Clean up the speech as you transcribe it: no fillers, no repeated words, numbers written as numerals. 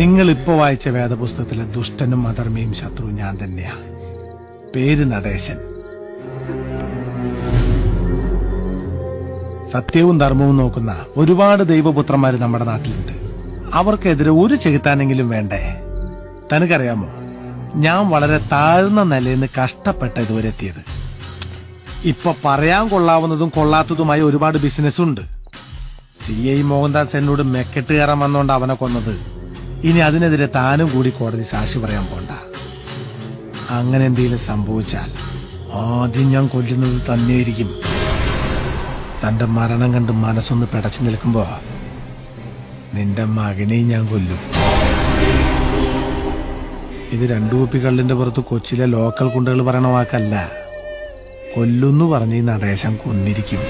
നിങ്ങൾ ഇപ്പൊ വായിച്ച വേദപുസ്തകത്തിലെ ദുഷ്ടനും അധർമ്മിയും ശത്രു ഞാൻ തന്നെയാ. പേര് നടേശൻ. സത്യവും ധർമ്മവും നോക്കുന്ന ഒരുപാട് ദൈവപുത്രന്മാര് നമ്മുടെ നാട്ടിലുണ്ട്. അവർക്കെതിരെ ഒരു ചെകുത്താനെങ്കിലും വേണ്ടേ? തനിക്കറിയാമോ, ഞാൻ വളരെ താഴ്ന്ന നിലയിൽ നിന്ന് കഷ്ടപ്പെട്ട ഇതുവരെ എത്തിയത്. ഇപ്പൊ പറയാൻ കൊള്ളാവുന്നതും കൊള്ളാത്തതുമായ ഒരുപാട് ബിസിനസ്സുണ്ട്. CI മോഹൻദാസ് എന്നോട് മെക്കെട്ട് കയറാൻ വന്നോണ്ട് അവനെ കൊന്നത്. ഇനി അതിനെതിരെ താനും കൂടി കോടതി സാക്ഷി പറയാൻ പോണ്ട. അങ്ങനെ എന്തെങ്കിലും സംഭവിച്ചാൽ ആദ്യം ഞാൻ കൊല്ലുന്നത് തന്നെയായിരിക്കും. തന്റെ മരണം കണ്ട് മനസ്സൊന്ന് പിടച്ചു നിൽക്കുമ്പോ നിന്റെ മകനെയും ഞാൻ കൊല്ലും. ഇത് 2 കുപ്പി കള്ളിന്റെ പുറത്ത് കൊച്ചിയിലെ ലോക്കൽ കുണ്ടുകൾ പറയണ വാക്കല്ല. കൊല്ലുന്നു പറഞ്ഞ് ഈ നടേശൻ കൊന്നിരിക്കും.